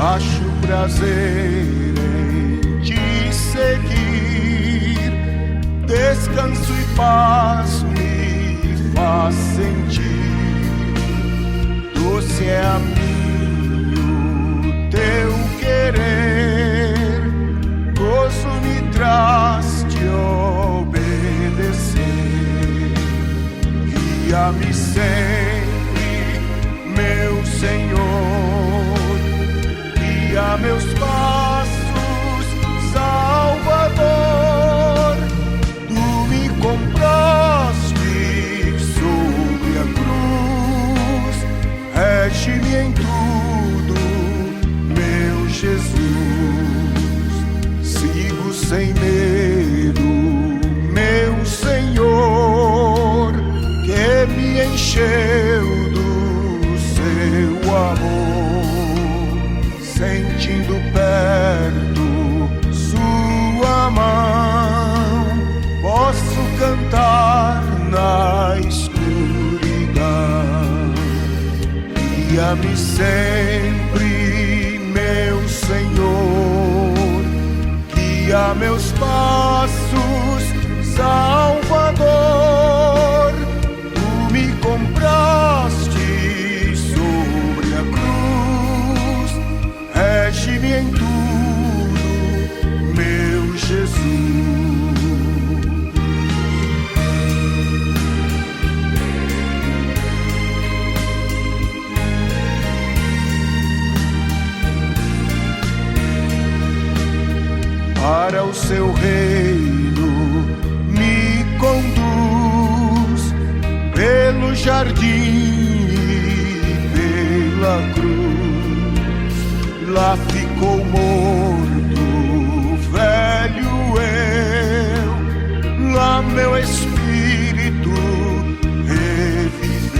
acho prazer em te seguir, descanso e paz me faz sentir. Doce é a mim o teu querer, gozo me traz te obedecer. Guia-me sempre, meu Senhor, guia meus passos, Salvador. Tu me compraste sobre a cruz, rege-me em tudo, meu Jesus. Sigo sem medo, meu Senhor, que me encheu do seu amor, sentindo perto sua mão, posso cantar na escuridão. Guia-me sempre, meu Senhor, guia meus passos, Salvador. Tu me compraste sobre a cruz, rege-me em tudo, meu Jesus. Para o seu reino me conduz, pelo jardim e pela cruz. Lá ficou morto o velho eu, lá meu espírito reviveu.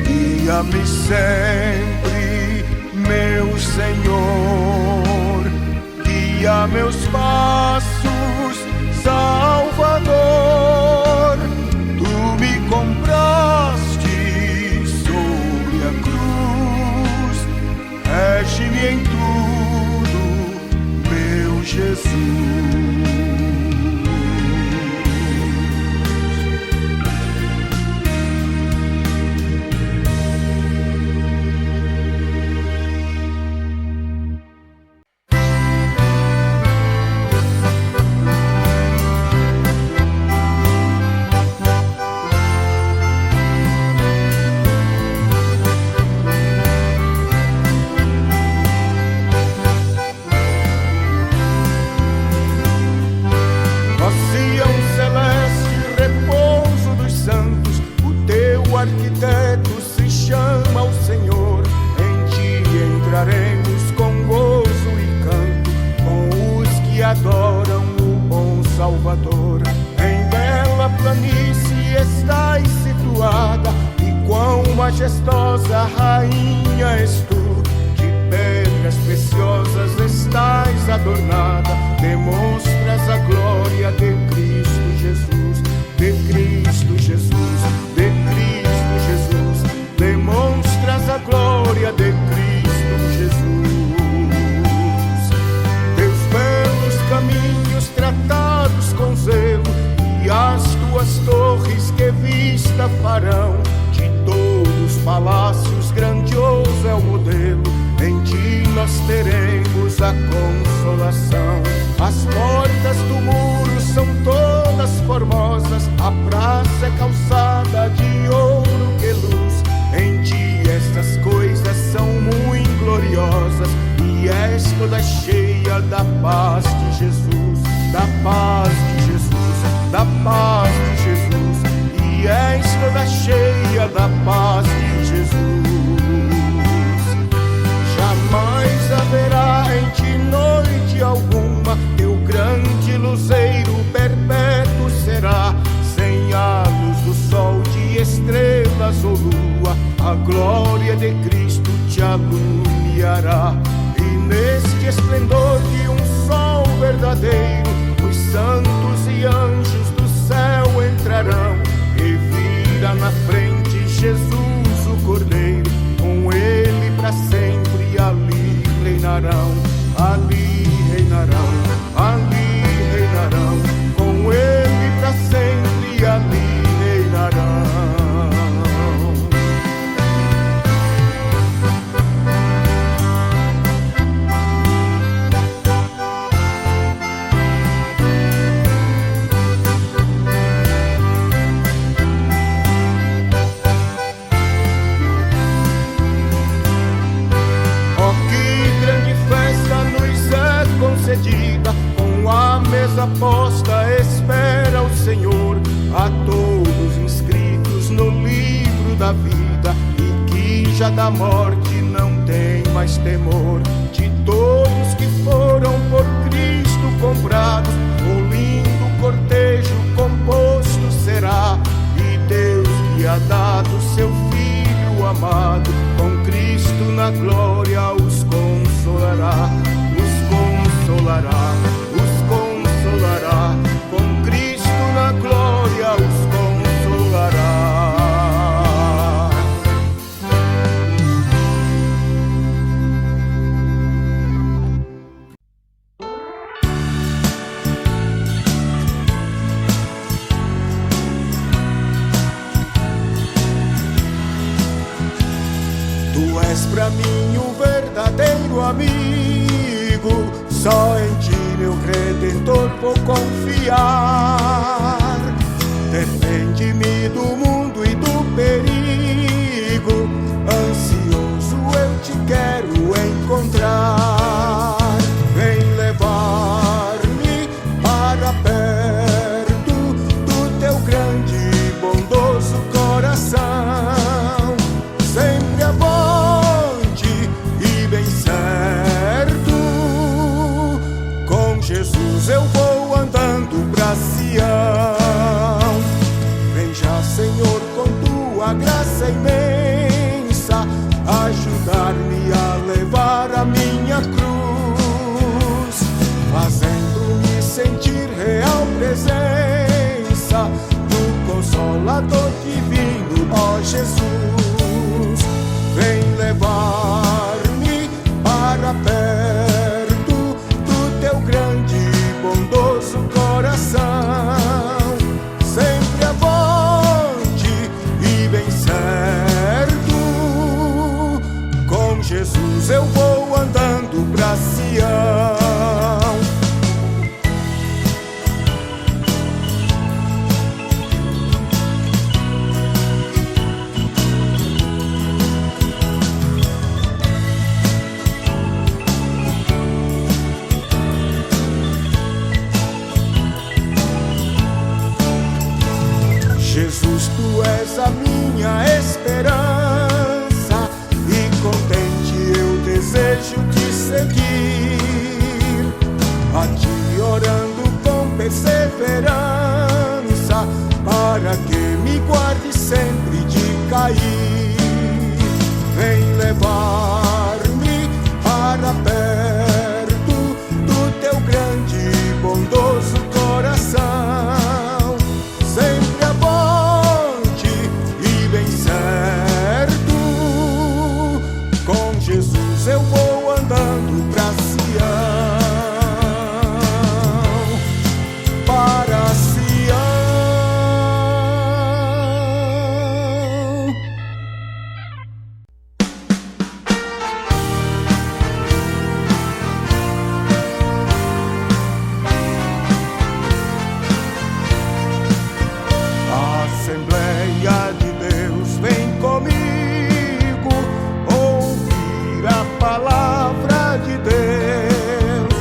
Guia-me sempre, meu Senhor, guia meus passos, Salvador. Tu me compraste sobre a cruz, rege-me em tudo, meu Jesus. Arquiteto se chama o Senhor, em ti entraremos com gozo e canto, com os que adoram o bom Salvador. Em bela planície estás situada, e quão majestosa rainha és tu, de pedras preciosas estás adornada, demonstras a glória de Cristo Jesus, de Cristo Jesus, de Cristo Jesus, demonstras a glória de Cristo Jesus. Teus belos caminhos tratados com zelo, e as tuas torres que vista farão, de todos os palácios grandioso é o modelo, em ti nós teremos a consolação. As portas do muro são todas formosas, a praça é calçada de ouro que luz. Em ti estas coisas são muito gloriosas, e és toda cheia da paz de Jesus, da paz de Jesus, da paz de Jesus, e és toda cheia da paz de Jesus. Jamais haverá em ti noite alguma, teu grande luzeiro perpétuo será, sem a luz do sol, de estrelas ou lua, a glória de Cristo te alumiará. E neste esplendor de um sol verdadeiro, os santos e anjos do céu entrarão, e vira na frente Jesus o Cordeiro, com ele para sempre a casa posta espera o Senhor a todos inscritos no livro da vida, e que já da morte não tem mais temor. De todos que foram por Cristo comprados, o lindo cortejo composto será, e Deus que ha dado seu Filho amado, com Cristo na glória os consolará, os consolará, os consolará, com Cristo na glória os consolará. Tu és pra mim um verdadeiro amigo, só em ti, meu Redentor, vou confiar. Defende-me do mundo e do perigo, ansioso eu te quero encontrar. Vem levar-me para perto do teu grande e bondoso coração, sempre avante e bem certo. Com Jesus eu vou andando pra Sião. Vem já, Senhor, com tua graça imensa, ajudar-me a levar a minha cruz, fazendo-me sentir real presença do Consolador divino, ó Jesus. Vem levar-me para perto do teu grande e bondoso coração, sempre avante e bem certo. Com Jesus eu vou andando pra Sião. Jesus, tu és a minha esperança, e contente eu desejo te seguir, a ti orando com perseverança, para que me guarde sempre de cair. Vem levar-me para perto do teu grande e bondoso coração, sempre avante e bem certo. Com Jesus eu vou andando pra Sião, para Sião. Assembleia de Deus, vem comigo ouvir a palavra de Deus,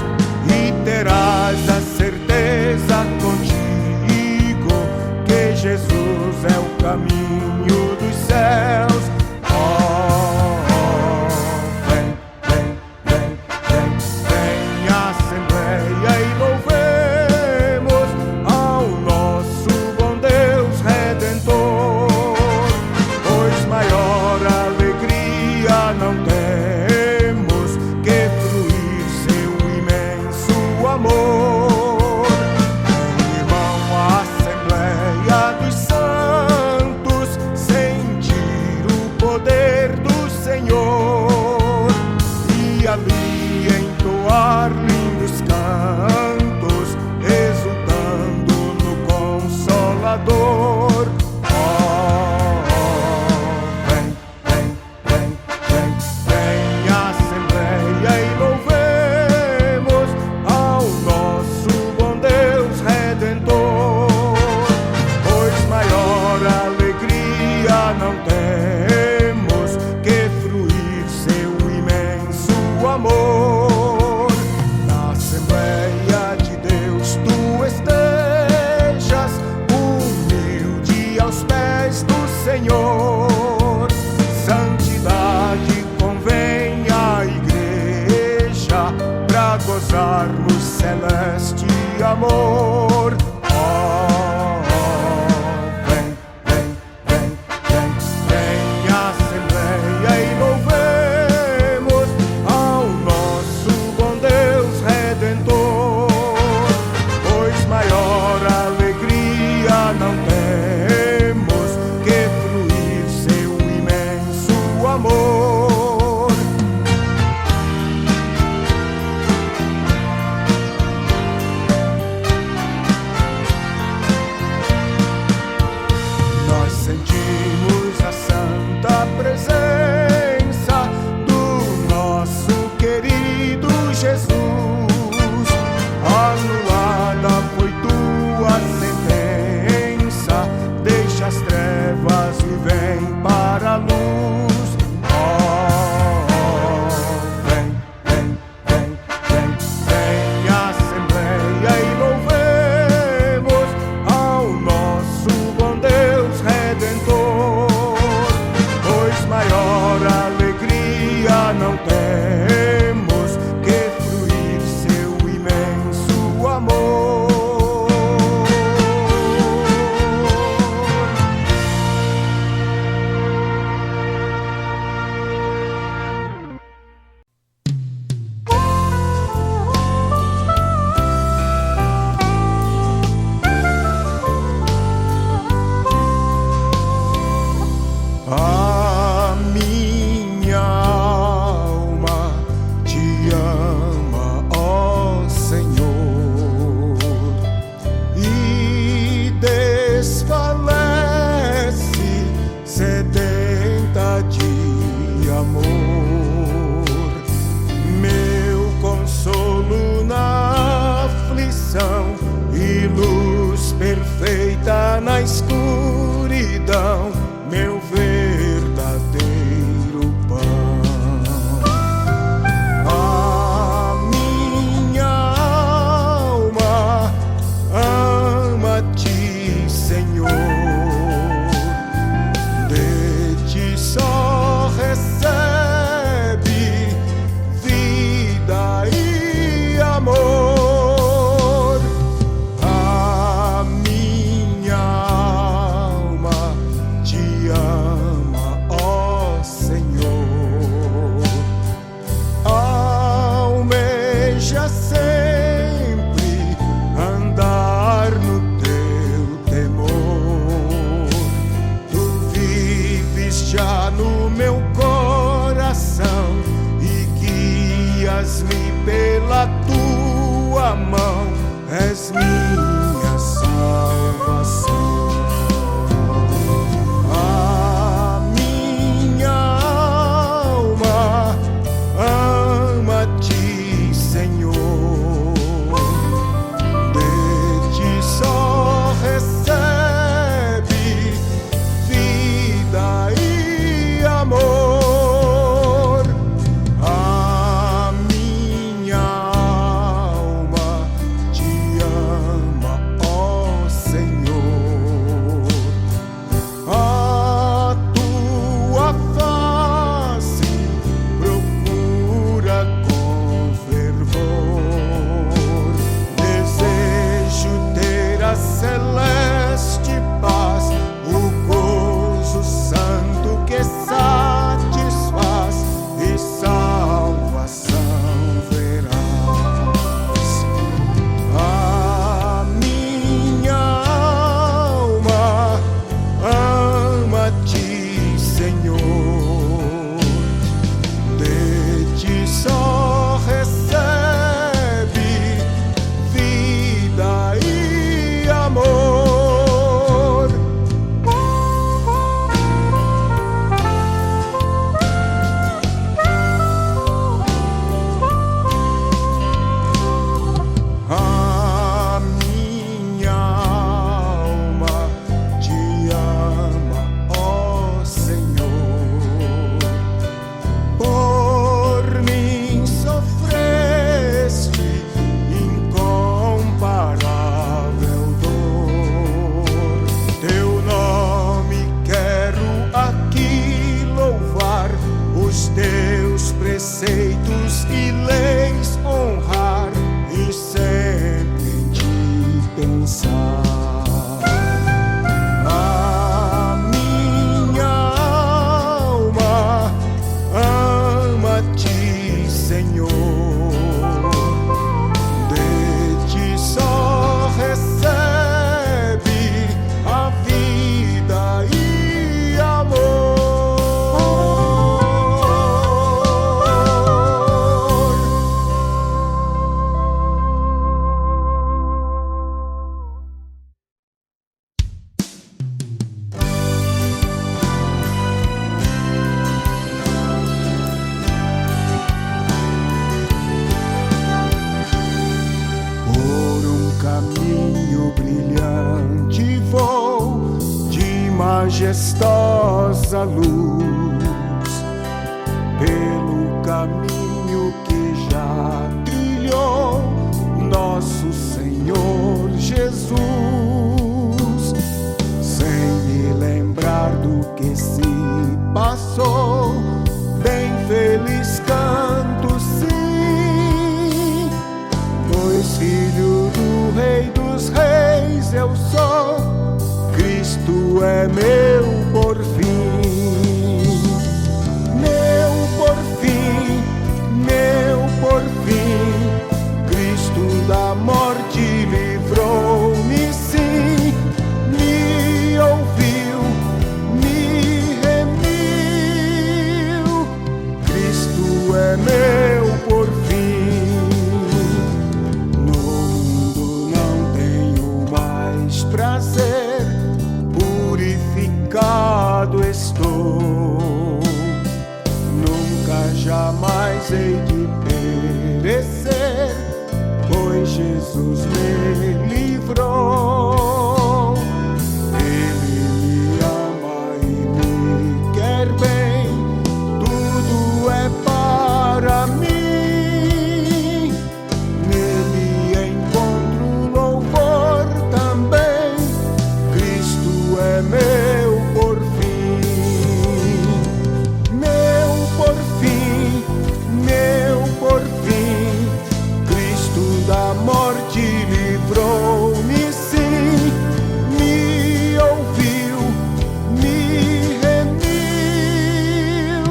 e terás a certeza contigo que Jesus é o caminho dos céus. Vem, vem, vem, vem, vem, Assembleia, e louvemos ao nosso bom Deus Redentor, pois maior alegria não temos que fruir seu imenso amor. Irmão, a Assembleia dos Santos, sentir o poder do Senhor, e ali entoar lindos cantos, exultando no Consolador. Vem, vem, vem, vem, vem, Assembleia, e louvemos ao nosso bom Deus Redentor, pois maior alegria não temos que fruir seu imenso amor. Na Assembleia de Deus tu amor. Oh, vem, vem, vem, vem, vem, Assembleia, e louvemos ao nosso bom Deus Redentor, pois maior alegria não temos que fruir seu imenso amor. majestosa luz, pelo caminho que já trilhou nosso Senhor Jesus, sem me lembrar do que se passou, bem feliz canto sim, pois filho do Rei dos Reis eu sou, Cristo é meu porfim, meu porfim, meu porfim. Cristo da morte livrou-me sim, me ouviu, me remiu. Cristo é meu porfim. No mundo não tenho mais prazer, purificado estou, nunca jamais hei de perecer, pois Jesus me livrou. Ele me ama e me quer bem, tudo é para mim, nele encontro louvor também. Cristo é meu porfim, meu porfim, meu porfim. Cristo da morte livrou-me sim, me ouviu, me remiu.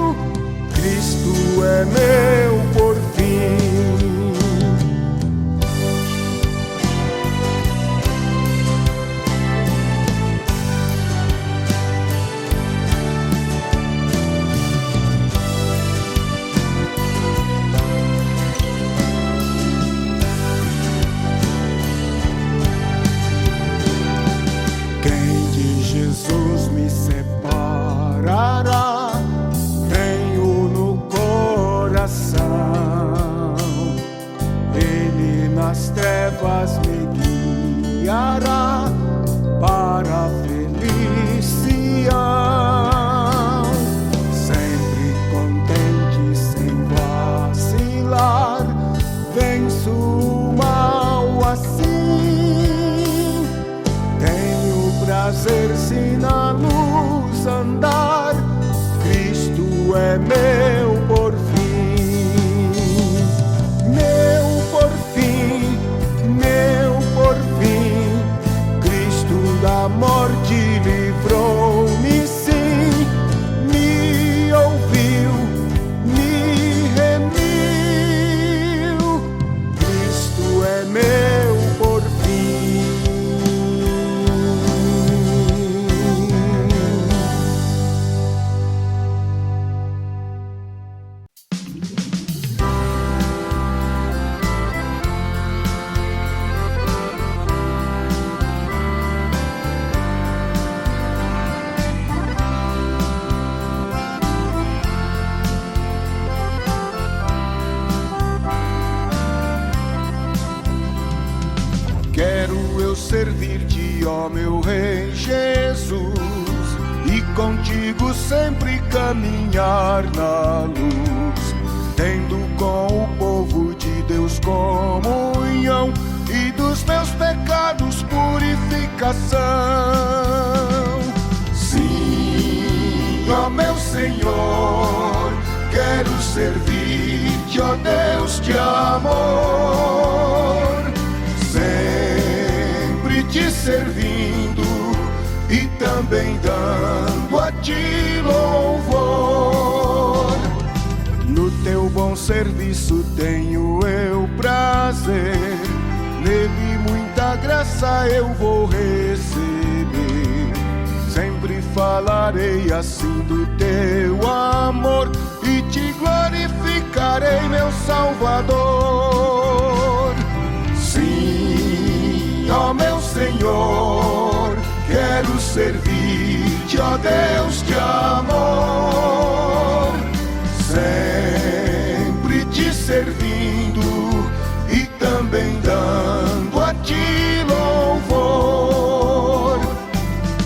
Cristo é meu porfim. Jesus me separará, tenho no coração. Ele nas trevas me guiará para a felicidade. Sempre contente, sem vacilar, venço o mal assim. Prazer se na luz andar, Cristo é meu porfim, meu porfim, meu porfim. Cristo da morte livrou-me sim, me ouviu, me remiu. Cristo é meu porfim. Quero eu servir-te, ó meu Rei Jesus, e contigo sempre caminhar na luz, tendo com o povo de Deus comunhão, e dos meus pecados purificação. Sim, ó meu Senhor, quero servir-te, ó Deus de amor, sempre te servindo e também dando a ti louvor. No teu bom serviço tenho eu prazer, nele muita graça eu vou receber. Sempre falarei assim do teu amor e te glorificarei, meu Salvador. Sim, ó meu Senhor, quero servir-te, ó Deus de amor, sempre te servindo e também dando a ti louvor.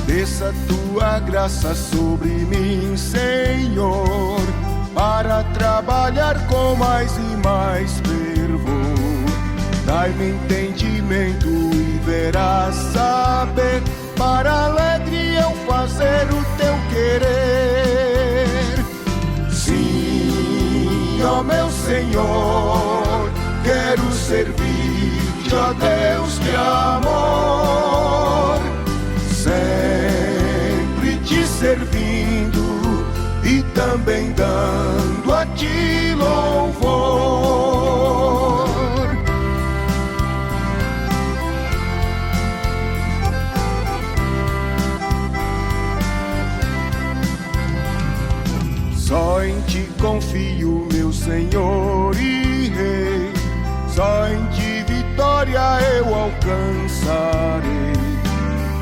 Desça tua graça graça sobre mim, Senhor, para trabalhar com mais e mais fervor. Dai-me entendimento e verás saber, para alegre eu fazer o teu querer. Sim, ó meu Senhor, quero servir-te, ó Deus de amor, sempre te servindo e também dando a ti louvor. Só em ti confio, meu Senhor e Rei, só em ti vitória eu alcançarei,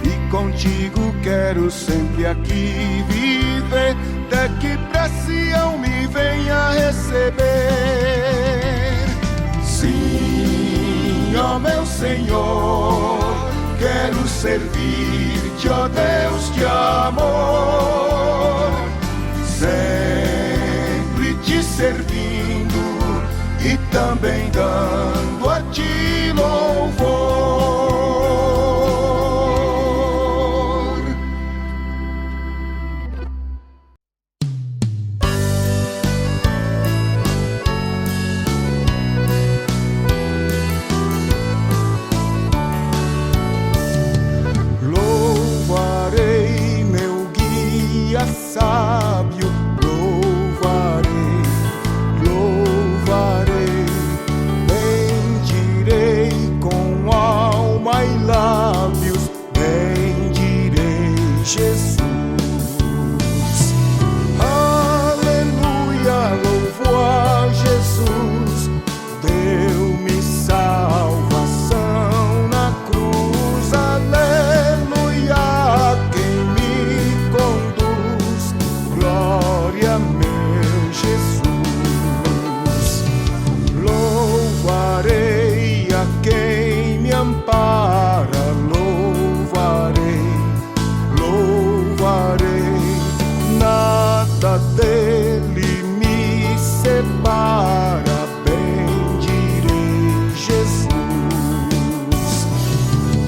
e contigo quero sempre aqui viver, até que pra Sião me venha receber. Sim, ó meu Senhor, quero servir-te, ó Deus de amor, sempre te servindo e também dando a ti louvor. Louvarei meu guia sábio, louvarei, louvarei, bendirei com alma e lábios, bendirei Jesus. Aleluia, louvo a Jesus, deu-me salvação na cruz. Aleluia, quem me conduz, glória meu Jesus. Louvarei a quem me ampara, louvarei, louvarei, nada dele me separa, bendirei Jesus.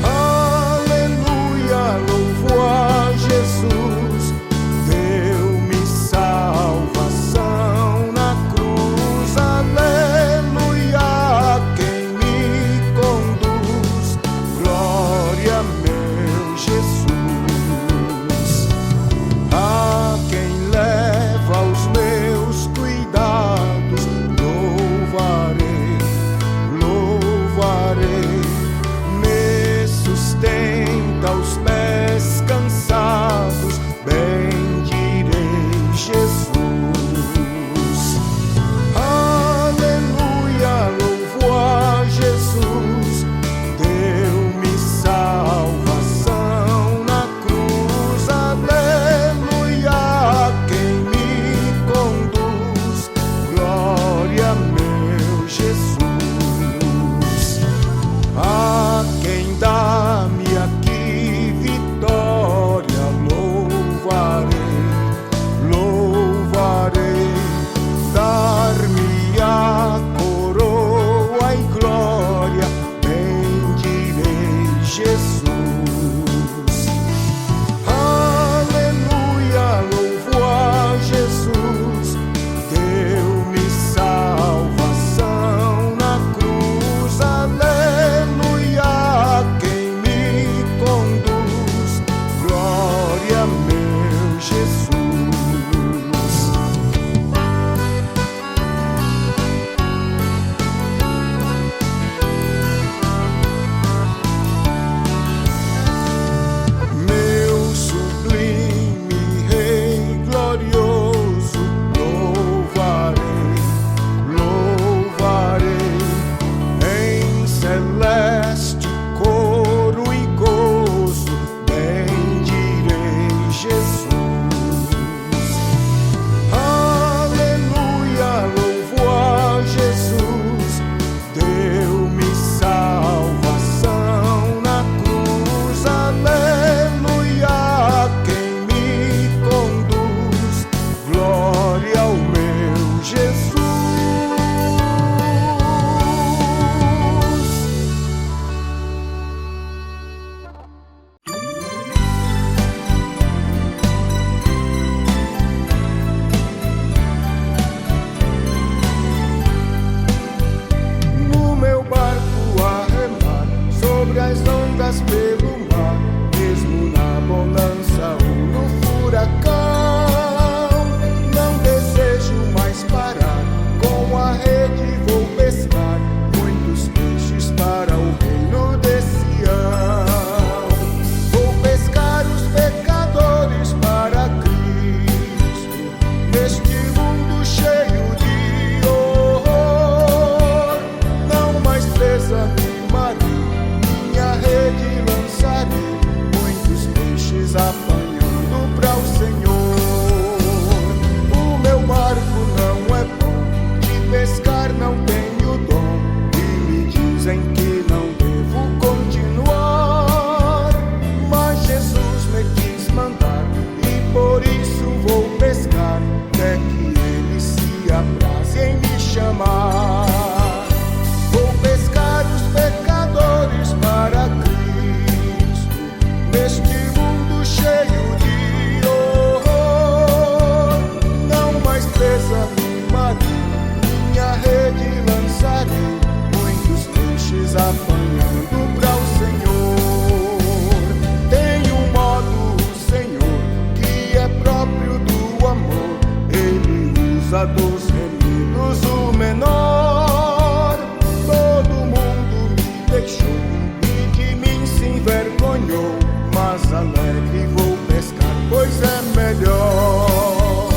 Aleluia, louvo a Jesus, deu-me salvação na cruz. Aleluia, quem me conduz, glória meu Jesus. A quem leva os meus cuidados, louvarei, louvarei, me sustenta os pés cansados, bendirei Jesus. Aleluia, louvo a Jesus, deu-me salvação na cruz. Aleluia, quem me conduz, glória meu Jesus. A quem dá-me aqui vitória, louvarei, louvarei, dar-me a coroa e glória, bendirei Jesus. Aleluia, louvo a Jesus, deu-me salvação na não tenho dom e me dizem que não devo continuar. Mas Jesus me quis mandar e por isso vou pescar, até que Ele se apraze em me chamar. Vou pescar os pecadores para Cristo, neste mundo cheio de horror. Não mais presa me marinho, minha rede lançarei, muitos peixes apanhando para o Senhor. Tem um modo, Senhor, que é próprio do amor. Ele usa dos remidos o menor. Todo mundo me deixou e de mim se envergonhou, mas alegre vou pescar, pois é melhor.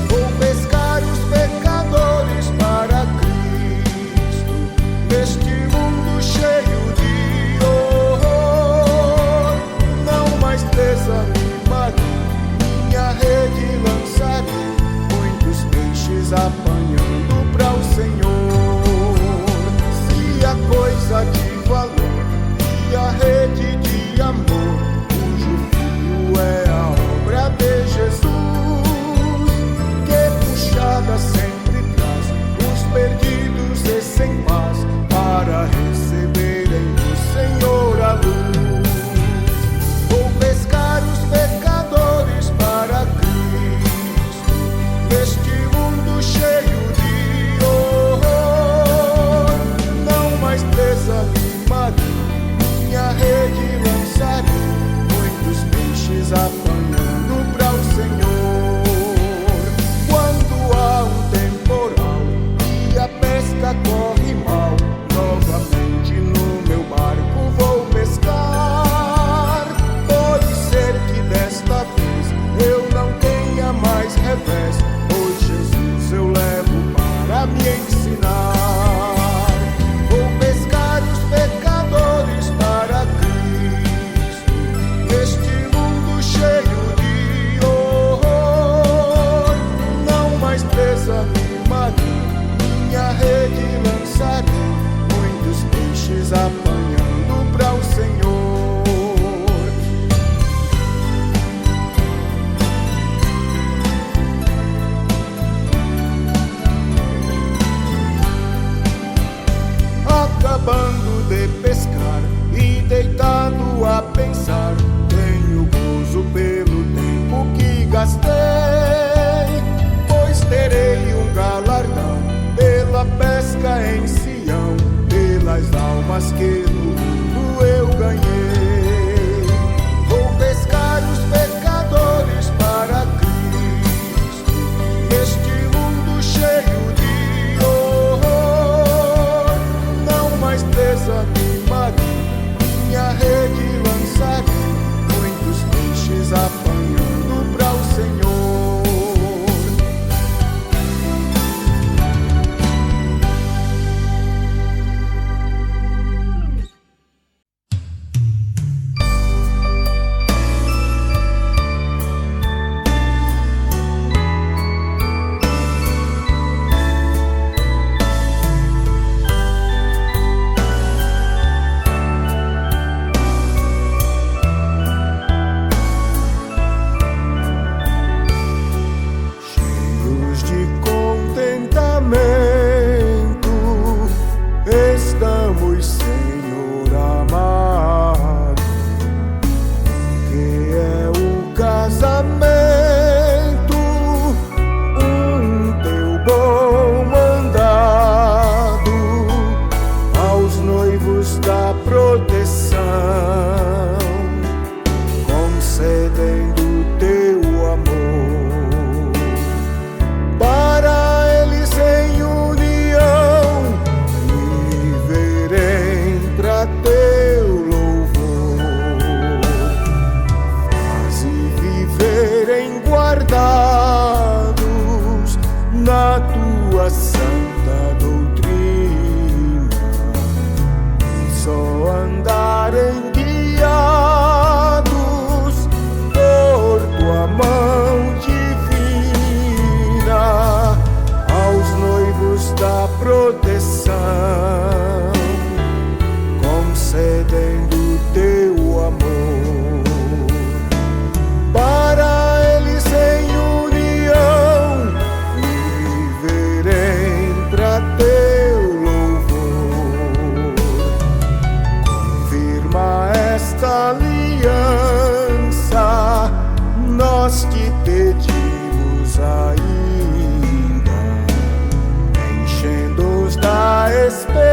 Vou pescar os pecadores para Cristo, neste mundo cheio de horror. Não mais presa me marinho, minha rede lançarei, muitos peixes apanhando para o Senhor. Se a coisa de valor e a rede de amor, cujo fio é a obra de Jesus, que puxada sempre traz os perdidos e sem paz, para receberem do Senhor a luz. Vou pescar os pecadores para Cristo, neste mundo cheio de horror. Não mais presa me marinho, minha rede lançarei, muitos peixes apanhando para o Senhor. Quando há um temporal e a pesca corre mal, novamente no meu barco vou pescar. Pode ser que desta vez eu não tenha mais revés, pois Jesus eu levo para me ensinar. Vou pescar os pecadores para Cristo, neste mundo cheio de horror. Não mais presa me marinho, minha rede lançarei, muitos peixes apanhando para o Senhor. Acabando de pescar e deitado a pensar, tenho gozo pelo tempo que gastei, pois terei um galardão pela pesca em Sião, pelas almas que no mundo eu ganhei. Vou pescar os pecadores para Cristo, neste mundo cheio de horror. Não mais presa me marinho, minha rede lançarei, muitos peixes apanhando para o Senhor. proteção, concedendo teu amor para eles em união viverem pra teu louvor. Confirma esta aliança, nós te pedimos ainda, enchendo-os da esperança